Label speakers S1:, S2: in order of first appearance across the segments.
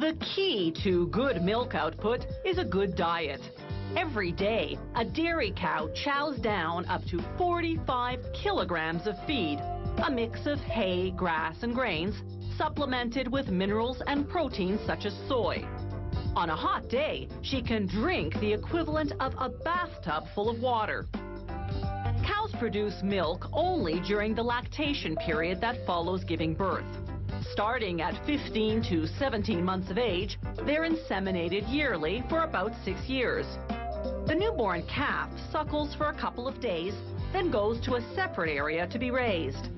S1: The key to good milk output is a good diet. Every day, a dairy cow chows down up to 45 kilograms of feed, a mix of hay, grass, and grains, supplemented with minerals and proteins such as soy. On a hot day, she can drink the equivalent of a bathtub full of water. Cows produce milk only during the lactation period that follows giving birth. Starting at 15 to 17 months of age, they're inseminated yearly for about 6 years. The newborn calf suckles for a couple of days, then goes to a separate area to be raised.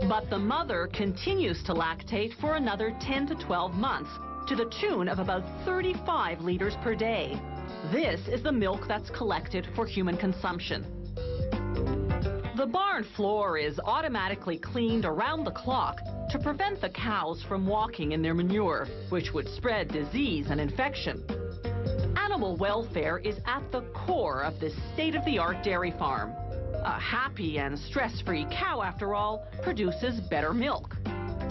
S1: But the mother continues to lactate for another 10 to 12 months, to the tune of about 35 liters per day. This is the milk that's collected for human consumption. The barn floor is automatically cleaned around the clock to prevent the cows from walking in their manure, which would spread disease and infection. Animal welfare is at the core of this state-of-the-art dairy farm. A happy and stress-free cow, after all, produces better milk.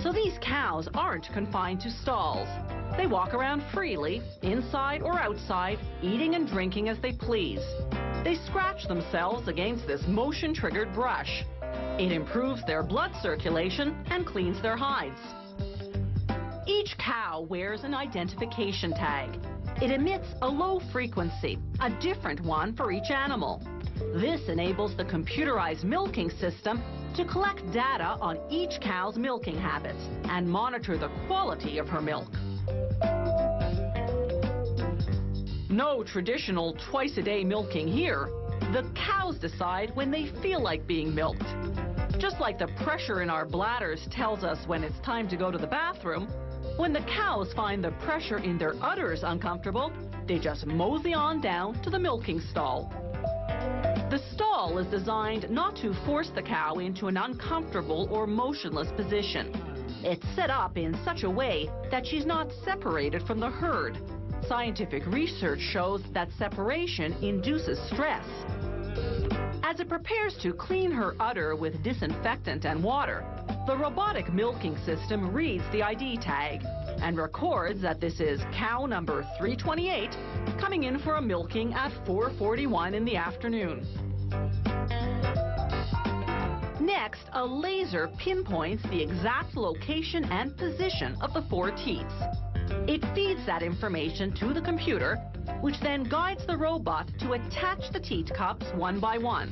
S1: So these cows aren't confined to stalls. They walk around freely, inside or outside, eating and drinking as they please. They scratch themselves against this motion-triggered brush. It improves their blood circulation and cleans their hides. Each cow wears an identification tag. It emits a low frequency, a different one for each animal. This enables the computerized milking system to collect data on each cow's milking habits and monitor the quality of her milk. No traditional twice-a-day milking here. The cows decide when they feel like being milked. Just like the pressure in our bladders tells us when it's time to go to the bathroom, when the cows find the pressure in their udders uncomfortable, they just mosey on down to the milking stall. The stall is designed not to force the cow into an uncomfortable or motionless position. It's set up in such a way that she's not separated from the herd. Scientific research shows that separation induces stress. As it prepares to clean her udder with disinfectant and water, the robotic milking system reads the ID tag and records that this is cow number 328 coming in for a milking at 4:41 in the afternoon. Next, a laser pinpoints the exact location and position of the 4 teats. It feeds that information to the computer, which then guides the robot to attach the teat cups one by one.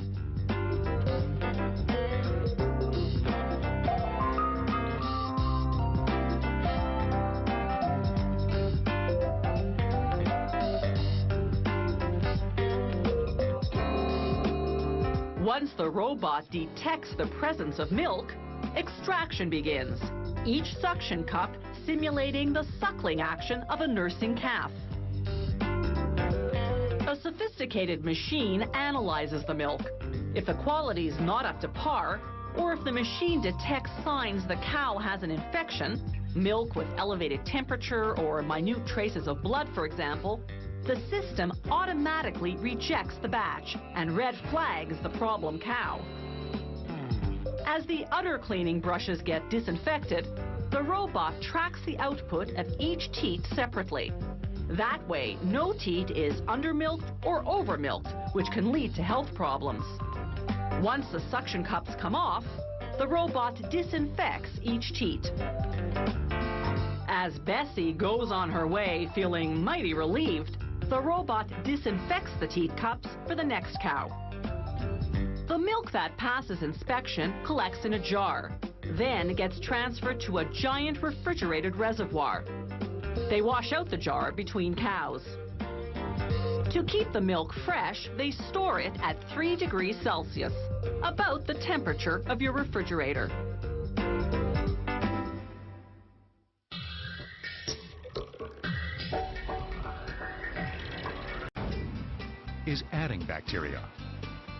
S1: Once the robot detects the presence of milk, extraction begins, each suction cup simulating the suckling action of a nursing calf. A sophisticated machine analyzes the milk. If the quality is not up to par, or if the machine detects signs the cow has an infection, milk with elevated temperature or minute traces of blood, for example, the system automatically rejects the batch and red flags the problem cow. As the udder cleaning brushes get disinfected, the robot tracks the output of each teat separately. That way, no teat is undermilked or overmilked, which can lead to health problems. Once the suction cups come off, the robot disinfects each teat. As Bessie goes on her way feeling mighty relieved, the robot disinfects the teat cups for the next cow. The milk that passes inspection collects in a jar, then gets transferred to a giant refrigerated reservoir. They wash out the jar between cows. To keep the milk fresh, they store it at 3 degrees Celsius, about the temperature of your refrigerator.
S2: Is adding bacteria,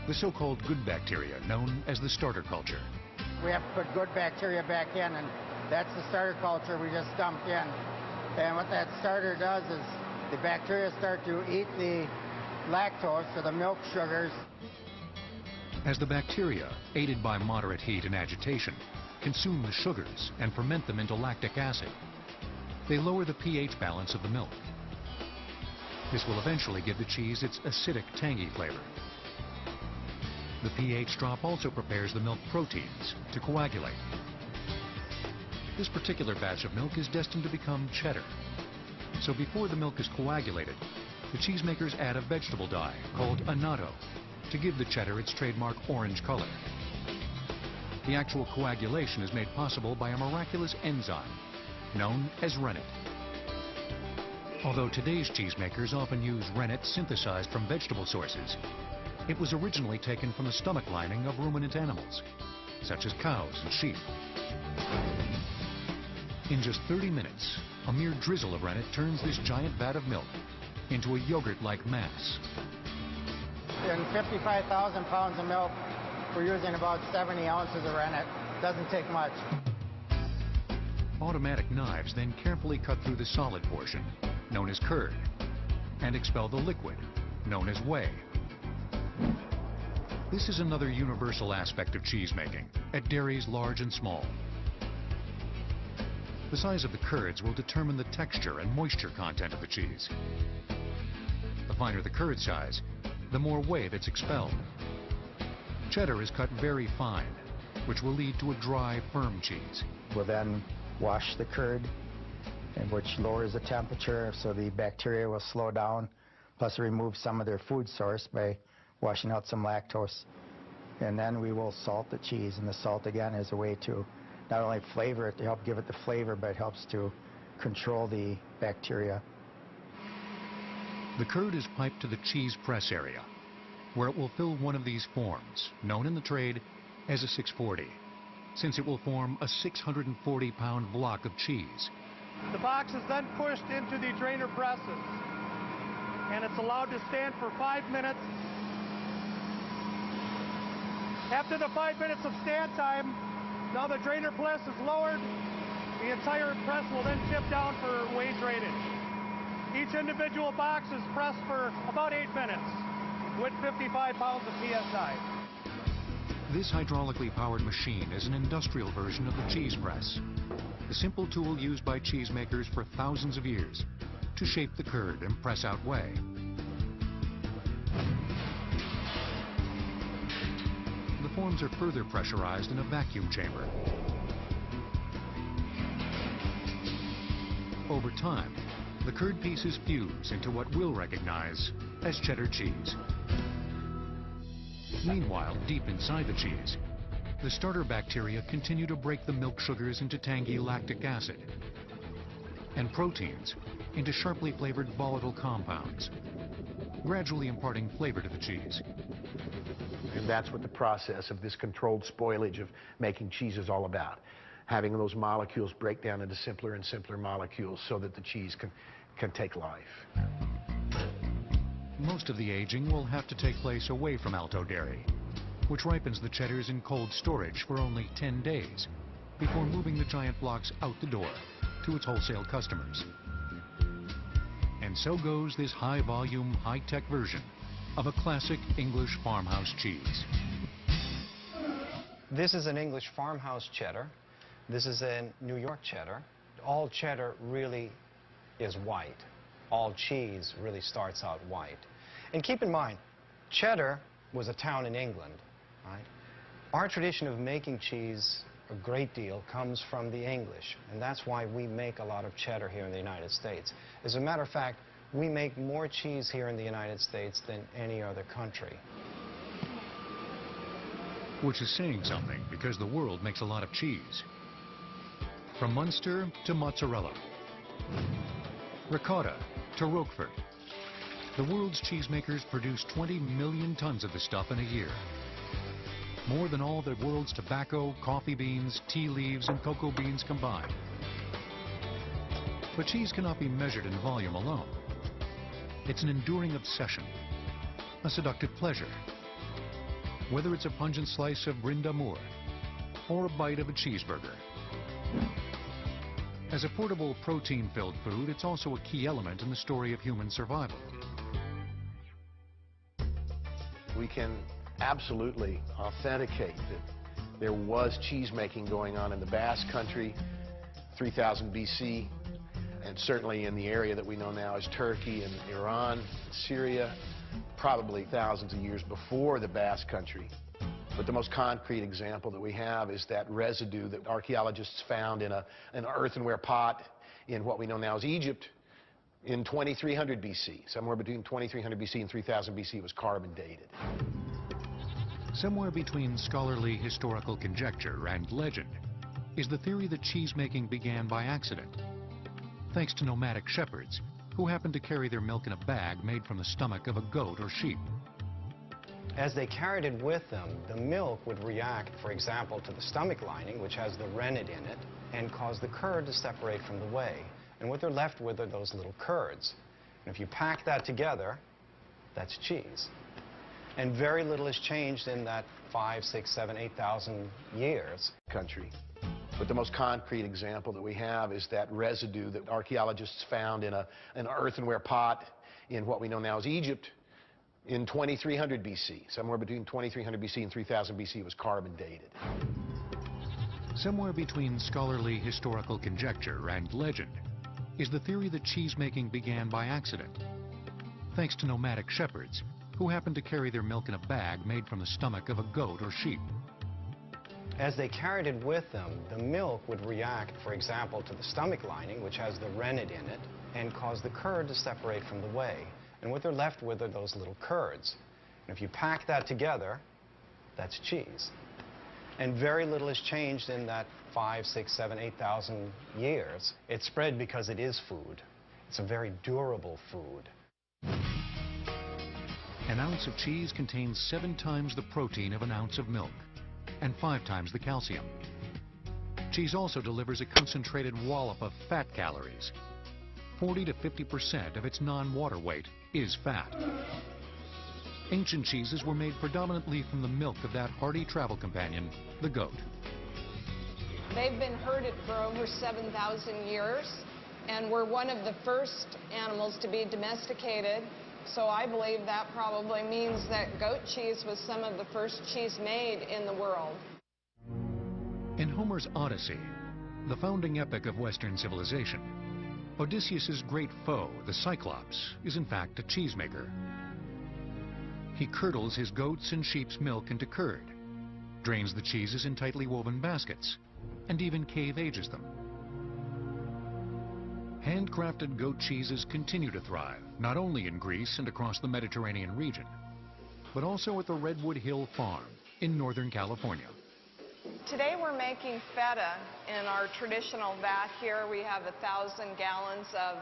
S2: the so-called good bacteria known as the starter culture.
S3: We have to put good bacteria back in, and that's the starter culture we just dumped in. And what that starter does is the bacteria start to eat the lactose, or the milk sugars.
S2: As the bacteria, aided by moderate heat and agitation, consume the sugars and ferment them into lactic acid, They lower the pH balance of the milk. This will eventually give the cheese its acidic, tangy flavor. The pH drop also prepares the milk proteins to coagulate. This particular batch of milk is destined to become cheddar. So before the milk is coagulated, the cheesemakers add a vegetable dye called annatto to give the cheddar its trademark orange color. The actual coagulation is made possible by a miraculous enzyme known as rennet. Although today's cheesemakers often use rennet synthesized from vegetable sources, it was originally taken from the stomach lining of ruminant animals, such as cows and sheep. In just 30 minutes, a mere drizzle of rennet turns this giant vat of milk into a yogurt-like mass.
S3: In 55,000 pounds of milk, we're using about 70 ounces of rennet. Doesn't take much.
S2: Automatic knives then carefully cut through the solid portion, known as curd, and expel the liquid, known as whey. This is another universal aspect of cheese making, at dairies large and small. The size of the curds will determine the texture and moisture content of the cheese. The finer the curd size, the more whey that's expelled. Cheddar is cut very fine, which will lead to a dry, firm cheese.
S4: We'll then wash the curd, and which lowers the temperature so the bacteria will slow down, plus remove some of their food source by washing out some lactose. And then we will salt the cheese, and the salt again is a way to not only flavor it, to help give it the flavor, but it helps to control the bacteria.
S2: The curd is piped to the cheese press area, where it will fill one of these forms, known in the trade as a 640, since it will form a 640-pound block of cheese.
S5: The box is then pushed into the drainer presses, and it's allowed to stand for 5 minutes. After the 5 minutes of stand time, now the drainer press is lowered. The entire press will then tip down for whey drainage. Each individual box is pressed for about 8 minutes with 55 pounds of PSI.
S2: This hydraulically powered machine is an industrial version of the cheese press, a simple tool used by cheesemakers for thousands of years to shape the curd and press out whey. The forms are further pressurized in a vacuum chamber. Over time, the curd pieces fuse into what we'll recognize as cheddar cheese. Meanwhile, deep inside the cheese, the starter bacteria continue to break the milk sugars into tangy lactic acid and proteins into sharply flavored volatile compounds, gradually imparting flavor to the cheese.
S6: And that's what the process of this controlled spoilage of making cheese is all about. Having those molecules break down into simpler and simpler molecules so that the cheese can take life.
S2: Most of the aging will have to take place away from Alto Dairy, which ripens the cheddars in cold storage for only 10 days before moving the giant blocks out the door to its wholesale customers. And so goes this high-volume, high-tech version of a classic English farmhouse cheese.
S7: This is an English farmhouse cheddar. This is a New York cheddar. All cheddar really is white. All cheese really starts out white. And keep in mind, Cheddar was a town in England, right? Our tradition of making cheese a great deal comes from the English, and that's why we make a lot of cheddar here in the United States. As a matter of fact, we make more cheese here in the United States than any other country.
S2: Which is saying something, because the world makes a lot of cheese. From Munster to mozzarella, ricotta to Roquefort, the world's cheesemakers produce 20 million tons of the stuff in a year. More than all the world's tobacco, coffee beans, tea leaves, and cocoa beans combined. But cheese cannot be measured in volume alone. It's an enduring obsession, a seductive pleasure. Whether it's a pungent slice of brin d'amour or a bite of a cheeseburger. As a portable, protein-filled food, it's also a key element in the story of human survival.
S6: We can absolutely authenticate that there was cheese making going on in the Basque Country, 3000 BC, And certainly in the area that we know now as Turkey and Iran, Syria, probably thousands of years before the Basque Country. But the most concrete example that we have is that residue that archaeologists found in an earthenware pot in what we know now as Egypt in 2300 BC. Somewhere between 2300 BC and 3000 BC was carbon dated.
S2: Somewhere between scholarly historical conjecture and legend is the theory that cheese-making began by accident, thanks to nomadic shepherds who happened to carry their milk in a bag made from the stomach of a goat or sheep.
S7: As they carried it with them, the milk would react, for example, to the stomach lining, which has the rennet in it, and cause the curd to separate from the whey. And what they're left with are those little curds. And if you pack that together, that's cheese. And very little has changed in that 5, 6, 7, 8,000 years.
S6: Country. But the most concrete example that we have is that residue that archaeologists found in an earthenware pot in what we know now as Egypt in 2300 BC. Somewhere between 2300 BC and 3000 BC was carbon dated.
S2: Somewhere between scholarly historical conjecture and legend is the theory that cheese-making began by accident, thanks to nomadic shepherds who happened to carry their milk in a bag made from the stomach of a goat or sheep.
S7: As they carried it with them, the milk would react, for example, to the stomach lining, which has the rennet in it, and cause the curd to separate from the whey. And what they're left with are those little curds. And if you pack that together, that's cheese. And very little has changed in that 5, 6, 7, 8,000 years. It's spread because it is food. It's a very durable food.
S2: An ounce of cheese contains 7 times the protein of an ounce of milk and 5 times the calcium. Cheese also delivers a concentrated wallop of fat calories. 40 to 50% of its non-water weight is fat. Ancient cheeses were made predominantly from the milk of that hardy travel companion, the goat.
S8: They've been herded for over 7,000 years, and were one of the first animals to be domesticated. So I believe that probably means that goat cheese was some of the first cheese made in the world.
S2: In Homer's Odyssey, the founding epic of Western civilization, Odysseus' great foe, the Cyclops, is in fact a cheesemaker. He curdles his goats' and sheep's milk into curd, drains the cheeses in tightly woven baskets, and even cave ages them. Handcrafted goat cheeses continue to thrive, not only in Greece and across the Mediterranean region, but also at the Redwood Hill Farm in Northern California.
S8: Today we're making feta in our traditional vat here. We have 1,000 gallons of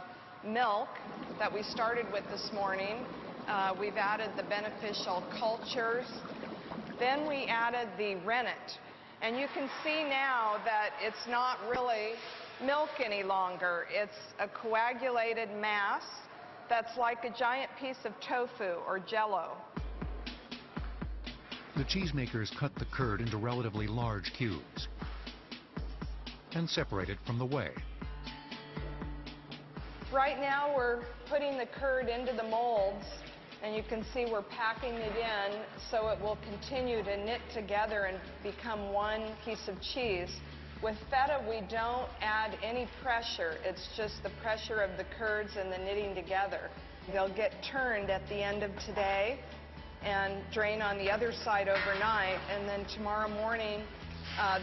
S8: milk that we started with this morning. We've added the beneficial cultures. Then we added the rennet. And you can see now that it's not really milk any longer. It's a coagulated mass that's like a giant piece of tofu or jello.
S2: The cheesemakers cut the curd into relatively large cubes and separate it from the whey.
S8: Right now we're putting the curd into the molds, and you can see we're packing it in so it will continue to knit together and become one piece of cheese. With feta, we don't add any pressure. It's just the pressure of the curds and the knitting together. They'll get turned at the end of today and drain on the other side overnight, and then tomorrow morning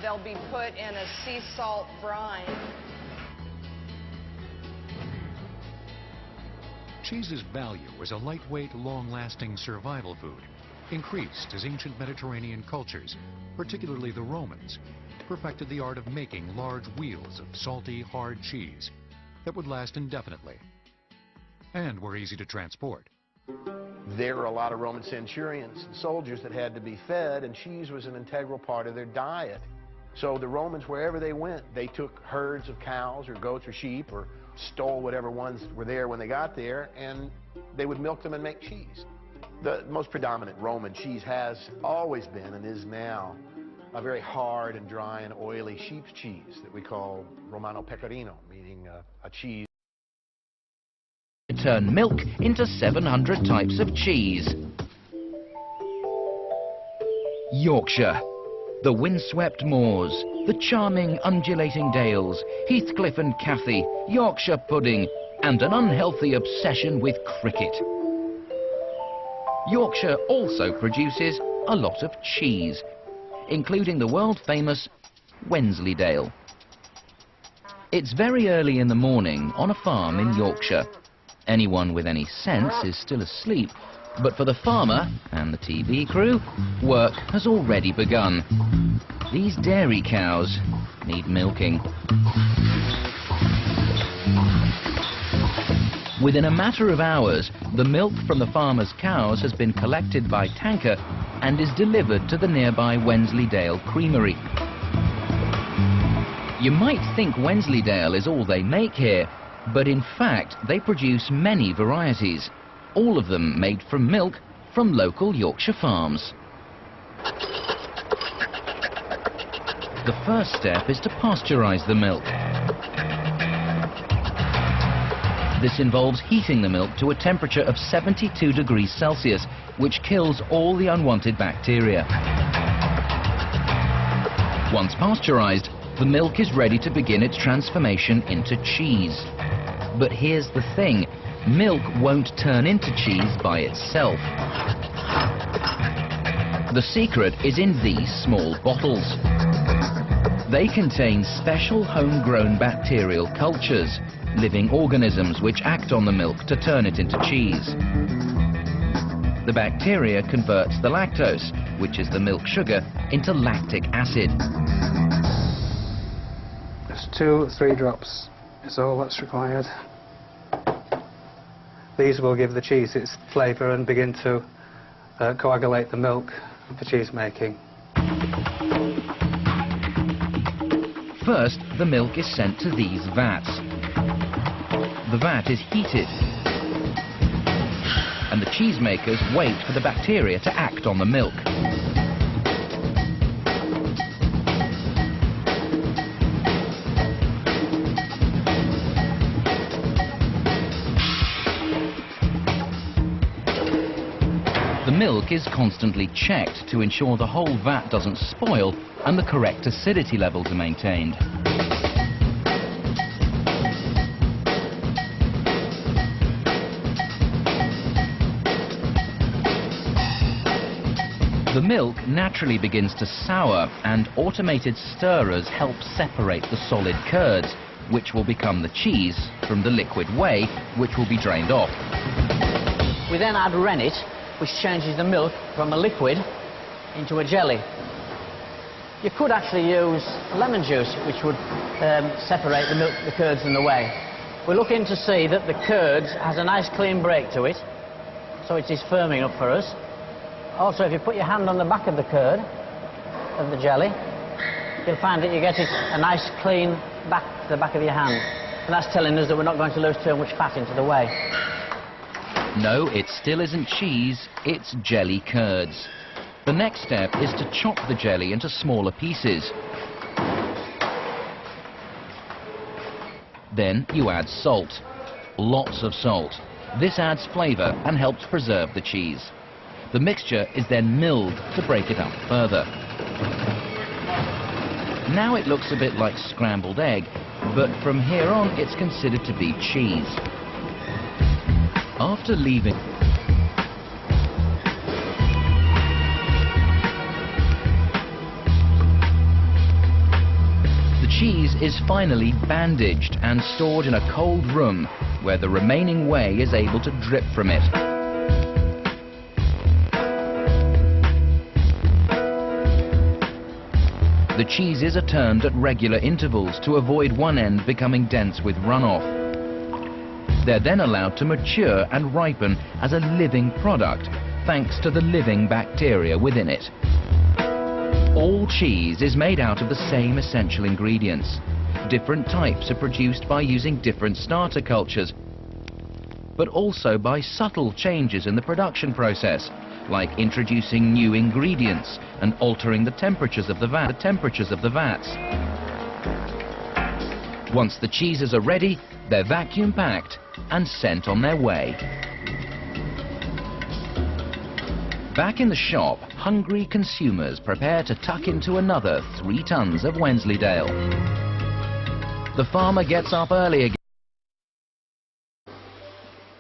S8: they'll be put in a sea salt brine.
S2: Cheese's value as a lightweight, long-lasting survival food increased as ancient Mediterranean cultures, particularly the Romans, perfected the art of making large wheels of salty, hard cheese that would last indefinitely and were easy to transport.
S6: There were a lot of Roman centurions and soldiers that had to be fed, and cheese was an integral part of their diet. So the Romans, wherever they went, they took herds of cows or goats or sheep, or stole whatever ones were there when they got there, and they would milk them and make cheese. The most predominant Roman cheese has always been and is now a very hard and dry and oily sheep's cheese that we call Romano Pecorino, meaning a cheese.
S9: Turn milk into 700 types of cheese. Yorkshire, The windswept moors, the charming undulating dales, Heathcliff and Cathy, Yorkshire pudding, and an unhealthy obsession with cricket. Yorkshire also produces a lot of cheese, including the world-famous Wensleydale. It's very early in the morning on a farm in Yorkshire. Anyone with any sense is still asleep, but for the farmer and the TV crew, work has already begun. These dairy cows need milking. Within a matter of hours, the milk from the farmer's cows has been collected by tanker and is delivered to the nearby Wensleydale creamery. You might think Wensleydale is all they make here, but in fact they produce many varieties, all of them made from milk from local Yorkshire farms. The first step is to pasteurize the milk. This involves heating the milk to a temperature of 72 degrees Celsius, which kills all the unwanted bacteria. Once pasteurized, the milk is ready to begin its transformation into cheese. But here's the thing, milk won't turn into cheese by itself. The secret is in these small bottles. They contain special homegrown bacterial cultures, living organisms which act on the milk to turn it into cheese. The bacteria converts the lactose, which is the milk sugar, into lactic acid.
S5: Just 2 or 3 drops is all that's required. These will give the cheese its flavour and begin to coagulate the milk for cheese making.
S9: First, the milk is sent to these vats. The vat is heated, and the cheesemakers wait for the bacteria to act on the milk. The milk is constantly checked to ensure the whole vat doesn't spoil and the correct acidity levels are maintained. The milk naturally begins to sour, and automated stirrers help separate the solid curds, which will become the cheese, from the liquid whey, which will be drained off.
S10: We then add rennet, which changes the milk from a liquid into a jelly. You could actually use lemon juice, which would separate the milk, the curds and the whey. We're looking to see that the curds has a nice clean break to it, so it is firming up for us. Also, if you put your hand on the back of the curd, of the jelly, you'll find that you get it a nice clean back to the back of your hand. And that's telling us that we're not going to lose too much fat into the whey.
S9: No, it still isn't cheese, it's jelly curds. The next step is to chop the jelly into smaller pieces. Then you add salt. Lots of salt. This adds flavour and helps preserve the cheese. The mixture is then milled to break it up further. Now it looks a bit like scrambled egg, but from here on it's considered to be cheese. After leaving, the cheese is finally bandaged and stored in a cold room where the remaining whey is able to drip from it. The cheeses are turned at regular intervals to avoid one end becoming dense with runoff. They're then allowed to mature and ripen as a living product, thanks to the living bacteria within it. All cheese is made out of the same essential ingredients. Different types are produced by using different starter cultures, but also by subtle changes in the production process, like introducing new ingredients and altering the temperatures of the vats. Once the cheeses are ready, they're vacuum packed and sent on their way. Back in the shop, hungry consumers prepare to tuck into another 3 tons of Wensleydale. The farmer gets up early again.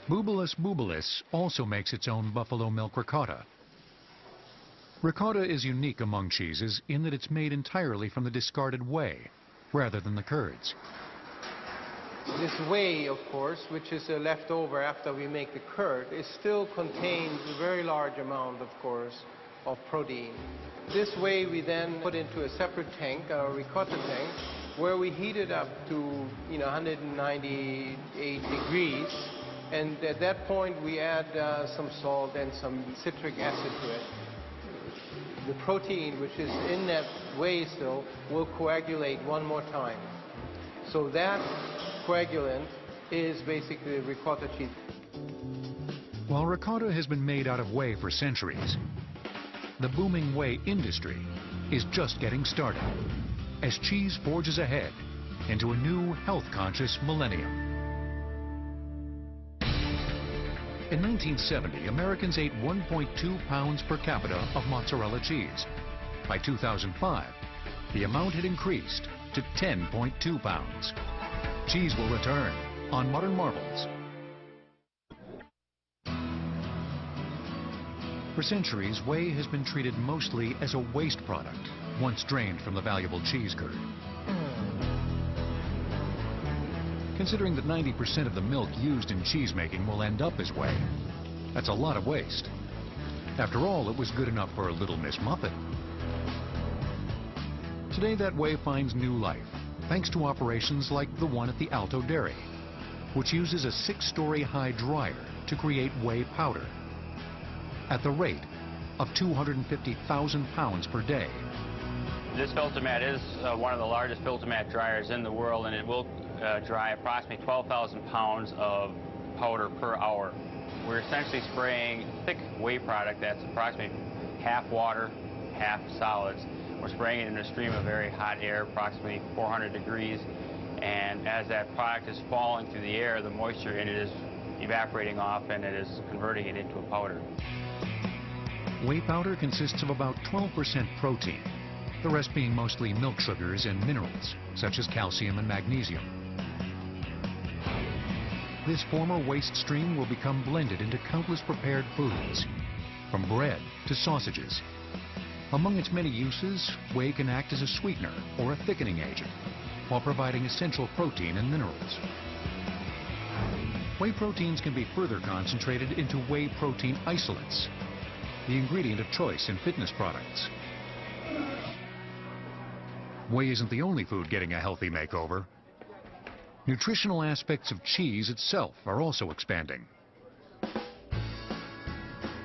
S2: Bubulus bubulus also makes its own buffalo milk ricotta. Ricotta is unique among cheeses in that it's made entirely from the discarded whey, rather than the curds.
S11: This whey, of course, which is a leftover after we make the curd, it still contains a very large amount, of course, of protein. This whey we then put into a separate tank, a ricotta tank, where we heat it up to 198 degrees. And at that point, we add some salt and some citric acid to it. The protein, which is in that whey still, will coagulate one more time. So that coagulant is basically ricotta cheese.
S2: While ricotta has been made out of whey for centuries, the booming whey industry is just getting started as cheese forges ahead into a new health-conscious millennium. In 1970, Americans ate 1.2 pounds per capita of mozzarella cheese. By 2005, the amount had increased to 10.2 pounds. Cheese will return on Modern Marvels. For centuries, whey has been treated mostly as a waste product, once drained from the valuable cheese curd. Considering that 90% of the milk used in cheese making will end up as whey, that's a lot of waste. After all, it was good enough for a Little Miss Muffet. Today, that whey finds new life, thanks to operations like the one at the Alto Dairy, which uses a 6-story high dryer to create whey powder at the rate of 250,000 pounds per day.
S12: This filter mat is one of the largest filter mat dryers in the world, and it will dry approximately 12,000 pounds of powder per hour. We're essentially spraying thick whey product that's approximately half water, half solids. We're spraying it in a stream of very hot air, approximately 400 degrees, and as that product is falling through the air, the moisture in it is evaporating off and it is converting it into a powder.
S2: Whey powder consists of about 12% protein, the rest being mostly milk sugars and minerals, such as calcium and magnesium. This former waste stream will become blended into countless prepared foods, from bread to sausages. Among its many uses, whey can act as a sweetener or a thickening agent, while providing essential protein and minerals. Whey proteins can be further concentrated into whey protein isolates, the ingredient of choice in fitness products. Whey isn't the only food getting a healthy makeover. Nutritional aspects of cheese itself are also expanding.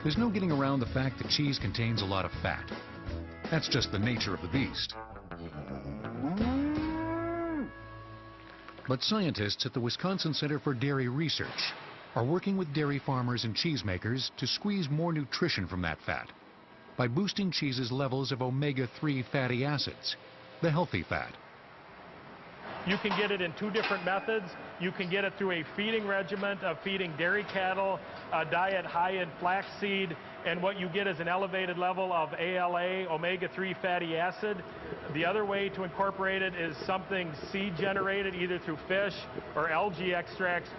S2: There's no getting around the fact that cheese contains a lot of fat. That's just the nature of the beast. But scientists at the Wisconsin Center for Dairy Research are working with dairy farmers and cheesemakers to squeeze more nutrition from that fat by boosting cheese's levels of omega-3 fatty acids, the healthy fat.
S5: You can get it in 2 different methods. You can get it through a feeding regimen of feeding dairy cattle, a diet high in flaxseed, and what you get is an elevated level of ALA, omega-3 fatty acid. The other way to incorporate it is something seed generated, either through fish or algae extracts.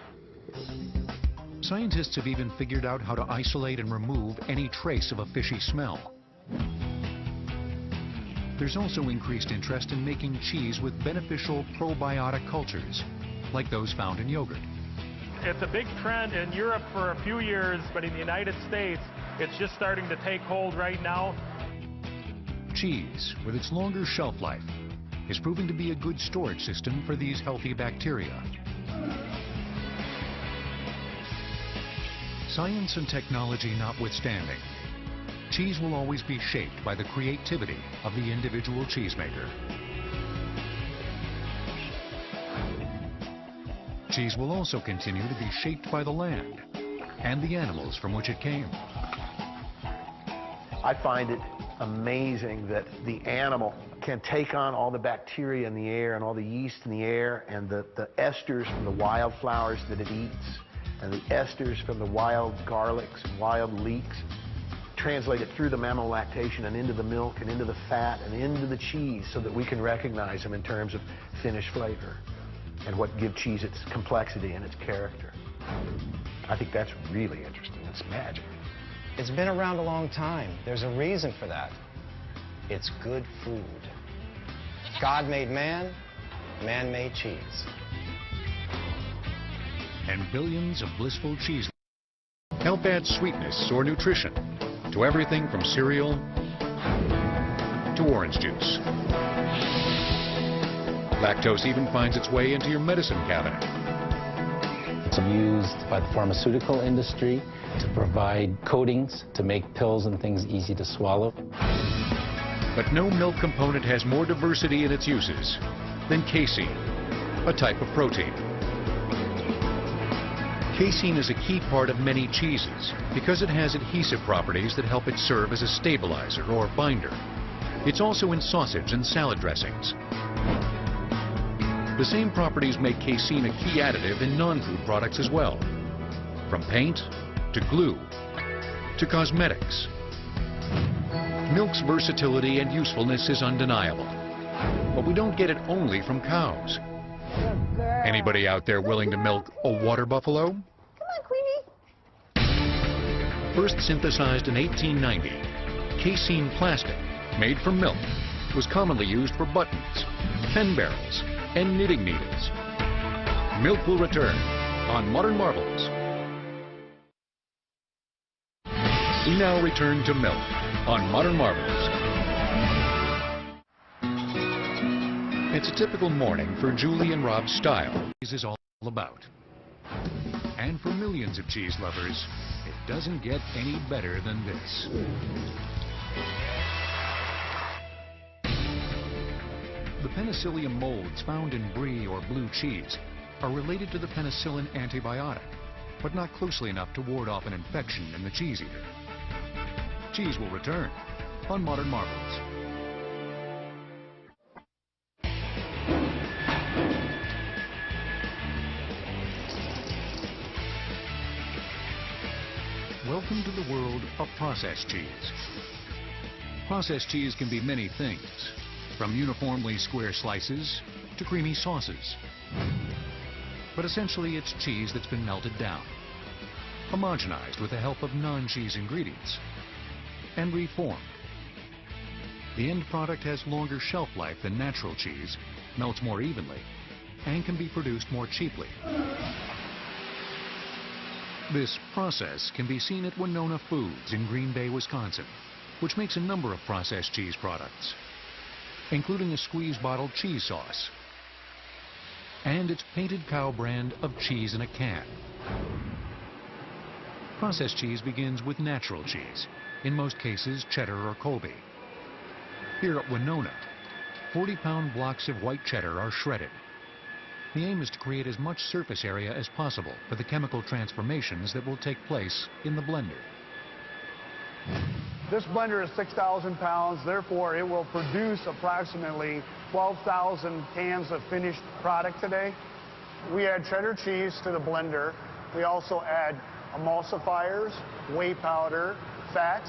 S2: Scientists have even figured out how to isolate and remove any trace of a fishy smell. There's also increased interest in making cheese with beneficial probiotic cultures, like those found in yogurt.
S5: It's a big trend in Europe for a few years, but in the United States, it's just starting to take hold right now.
S2: Cheese, with its longer shelf life, is proving to be a good storage system for these healthy bacteria. Science and technology notwithstanding, cheese will always be shaped by the creativity of the individual cheesemaker. Cheese will also continue to be shaped by the land and the animals from which it came.
S6: I find it amazing that the animal can take on all the bacteria in the air and all the yeast in the air and the esters from the wildflowers that it eats and the esters from the wild garlics, wild leeks, translate it through the mammolactation and into the milk and into the fat and into the cheese so that we can recognize them in terms of finish flavor and what give cheese its complexity and its character. I think that's really interesting. It's magic.
S7: It's been around a long time. There's a reason for that. It's good food. God made man, man made cheese.
S2: And billions of blissful cheese help add sweetness or nutrition to everything from cereal to orange juice. Lactose even finds its way into your medicine cabinet.
S13: It's used by the pharmaceutical industry to provide coatings to make pills and things easy to swallow.
S2: But no milk component has more diversity in its uses than casein, a type of protein. Casein is a key part of many cheeses because it has adhesive properties that help it serve as a stabilizer or binder. It's also in sausage and salad dressings. The same properties make casein a key additive in non-food products as well, from paint to glue to cosmetics. Milk's versatility and usefulness is undeniable, but we don't get it only from cows. Anybody out there willing to milk a water buffalo?
S14: Come on, Queenie.
S2: First synthesized in 1890, casein plastic, made from milk, was commonly used for buttons, pen barrels, and knitting needles. Milk will return on Modern Marvels. We now return to milk on Modern Marvels. It's a typical morning for Julie and Rob Style. This is all about. And for millions of cheese lovers, it doesn't get any better than this. The penicillium molds found in brie or blue cheese are related to the penicillin antibiotic, but not closely enough to ward off an infection in the cheese eater. Cheese will return on Modern Marvels. Welcome to the world of processed cheese. Processed cheese can be many things, from uniformly square slices to creamy sauces. But essentially it's cheese that's been melted down, homogenized with the help of non-cheese ingredients, and reformed. The end product has longer shelf life than natural cheese, melts more evenly, and can be produced more cheaply. This process can be seen at Winona Foods in Green Bay, Wisconsin, which makes a number of processed cheese products, including a squeeze-bottle cheese sauce and its painted cow brand of cheese in a can. Processed cheese begins with natural cheese, in most cases cheddar or Colby. Here at Winona, 40-pound blocks of white cheddar are shredded. The aim is to create as much surface area as possible for the chemical transformations that will take place in the blender.
S5: This blender is 6,000 pounds, therefore it will produce approximately 12,000 cans of finished product today. We add cheddar cheese to the blender. We also add emulsifiers, whey powder, fat,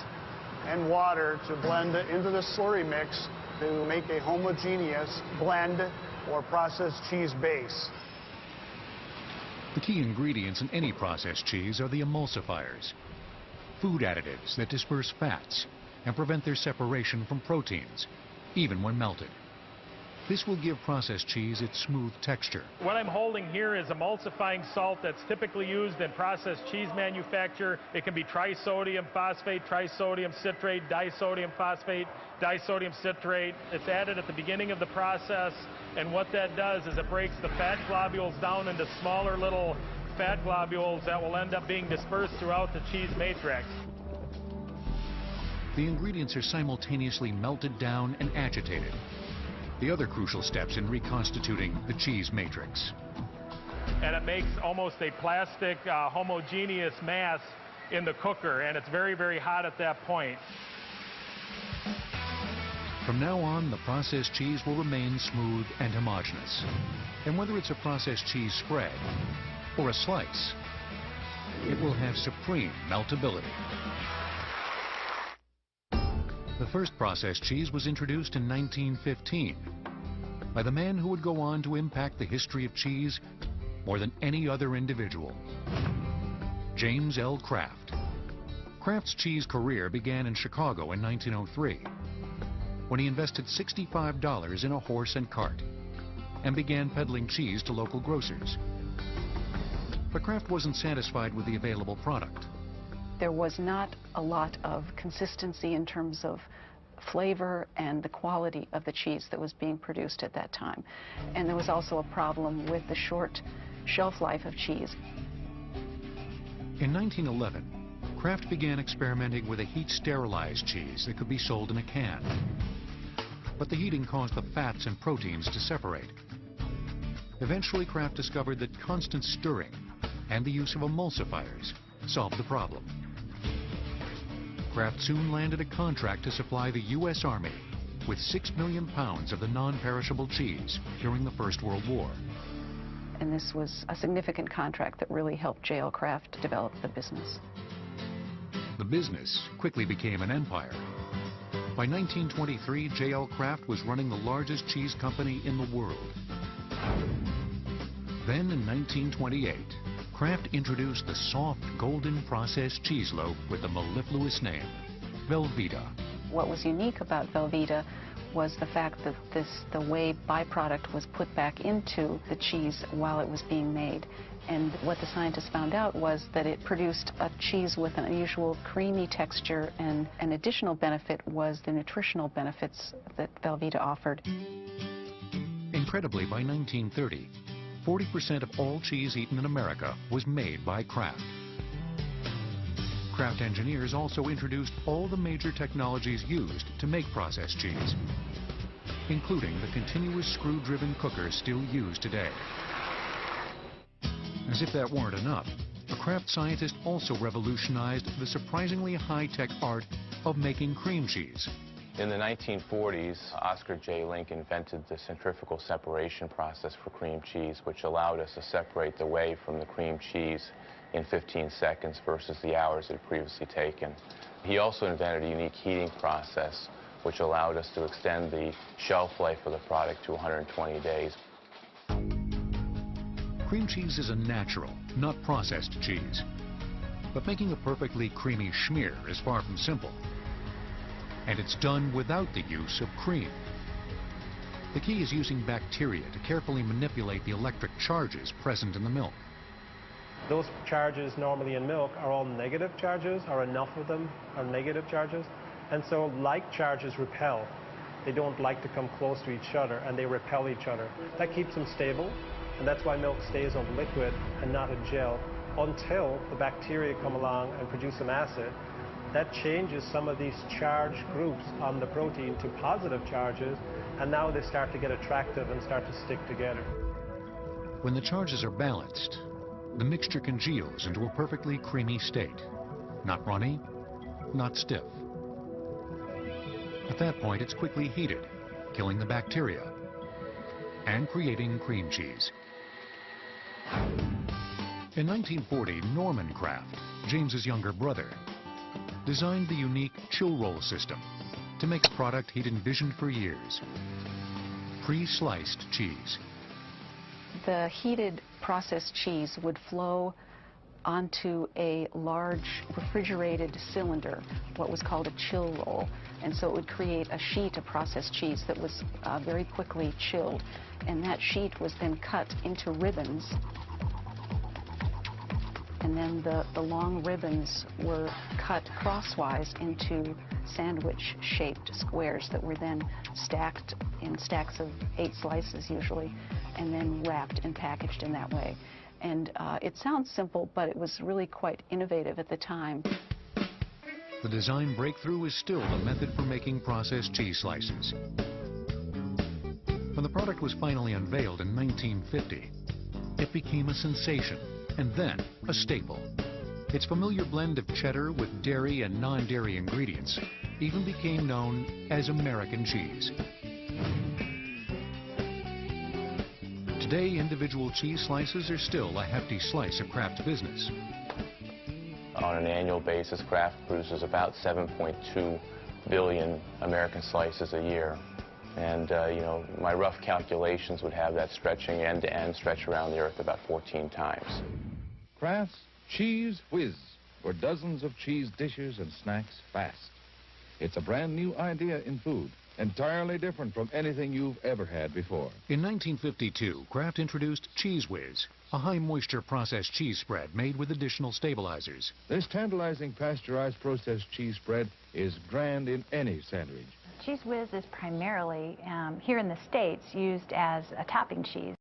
S5: and water to blend it into the slurry mix to make a homogeneous blend or processed cheese base.
S2: The key ingredients in any processed cheese are the emulsifiers, food additives that disperse fats and prevent their separation from proteins, even when melted. This will give processed cheese its smooth texture.
S15: What I'm holding here is emulsifying salt that's typically used in processed cheese manufacture. It can be trisodium phosphate, trisodium citrate, disodium phosphate, disodium citrate. It's added at the beginning of the process, and what that does is it breaks the fat globules down into smaller little fat globules that will end up being dispersed throughout the cheese matrix.
S2: The ingredients are simultaneously melted down and agitated, the other crucial steps in reconstituting the cheese matrix.
S15: And it makes almost a plastic homogeneous mass in the cooker, and it's very, very hot at that point.
S2: From now on, the processed cheese will remain smooth and homogeneous. And whether it's a processed cheese spread or a slice, it will have supreme meltability. The first processed cheese was introduced in 1915 by the man who would go on to impact the history of cheese more than any other individual, James L. Kraft. Kraft's cheese career began in Chicago in 1903 when he invested $65 in a horse and cart and began peddling cheese to local grocers. But Kraft wasn't satisfied with the available product.
S14: There was not a lot of consistency in terms of flavor and the quality of the cheese that was being produced at that time. And there was also a problem with the short shelf life of cheese.
S2: In 1911, Kraft began experimenting with a heat-sterilized cheese that could be sold in a can. But the heating caused the fats and proteins to separate. Eventually, Kraft discovered that constant stirring and the use of emulsifiers solved the problem. Kraft soon landed a contract to supply the U.S. Army with 6 million pounds of the non-perishable cheese during the First World War.
S14: And this was a significant contract that really helped J.L. Kraft develop the business.
S2: The business quickly became an empire. By 1923, J.L. Kraft was running the largest cheese company in the world. Then in 1928, Kraft introduced the soft, golden processed cheese loaf with the mellifluous name, Velveeta.
S14: What was unique about Velveeta was the fact that the whey byproduct was put back into the cheese while it was being made. And what the scientists found out was that it produced a cheese with an unusual creamy texture, and an additional benefit was the nutritional benefits that Velveeta offered.
S2: Incredibly, by 1930, 40% of all cheese eaten in America was made by Kraft. Kraft engineers also introduced all the major technologies used to make processed cheese, including the continuous screw-driven cooker still used today. As if that weren't enough, a Kraft scientist also revolutionized the surprisingly high-tech art of making cream cheese.
S16: In the 1940s, Oscar J. Link invented the centrifugal separation process for cream cheese, which allowed us to separate the whey from the cream cheese in 15 seconds versus the hours it had previously taken. He also invented a unique heating process, which allowed us to extend the shelf life of the product to 120 days.
S2: Cream cheese is a natural, not processed cheese. But making a perfectly creamy schmear is far from simple. And it's done without the use of cream. The key is using bacteria to carefully manipulate the electric charges present in the milk.
S5: Those charges normally in milk are all negative charges, or enough of them are negative charges. And so like charges repel. They don't like to come close to each other, and they repel each other. That keeps them stable, and that's why milk stays on liquid and not a gel until the bacteria come along and produce some acid. That changes some of these charge groups on the protein to positive charges, and now they start to get attractive and start to stick together.
S2: When the charges are balanced, the mixture congeals into a perfectly creamy state. Not runny, not stiff. At that point, it's quickly heated, killing the bacteria and creating cream cheese. In 1940, Norman Kraft, James's younger brother, designed the unique chill roll system to make a product he'd envisioned for years: pre-sliced cheese.
S14: The heated processed cheese would flow onto a large refrigerated cylinder, what was called a chill roll. And so it would create a sheet of processed cheese that was very quickly chilled. And that sheet was then cut into ribbons. And then the long ribbons were cut crosswise into sandwich-shaped squares that were then stacked in stacks of 8 slices usually, and then wrapped and packaged in that way. And it sounds simple, but it was really quite innovative at the time.
S2: The design breakthrough is still the method for making processed cheese slices. When the product was finally unveiled in 1950, it became a sensation, and then a staple. Its familiar blend of cheddar with dairy and non-dairy ingredients even became known as American cheese. Today, individual cheese slices are still a hefty slice of Kraft's business.
S16: On an annual basis, Kraft produces about 7.2 billion American slices a year. And, you know, my rough calculations would have that stretching end to end, stretch around the earth about 14 times.
S17: Kraft's Cheese Whiz, for dozens of cheese dishes and snacks fast. It's a brand new idea in food, entirely different from anything you've ever had before.
S2: In 1952, Kraft introduced Cheese Whiz, a high-moisture processed cheese spread made with additional stabilizers.
S17: This tantalizing pasteurized processed cheese spread is grand in any sandwich.
S18: Cheese Whiz is primarily, here in the States, used as a topping cheese.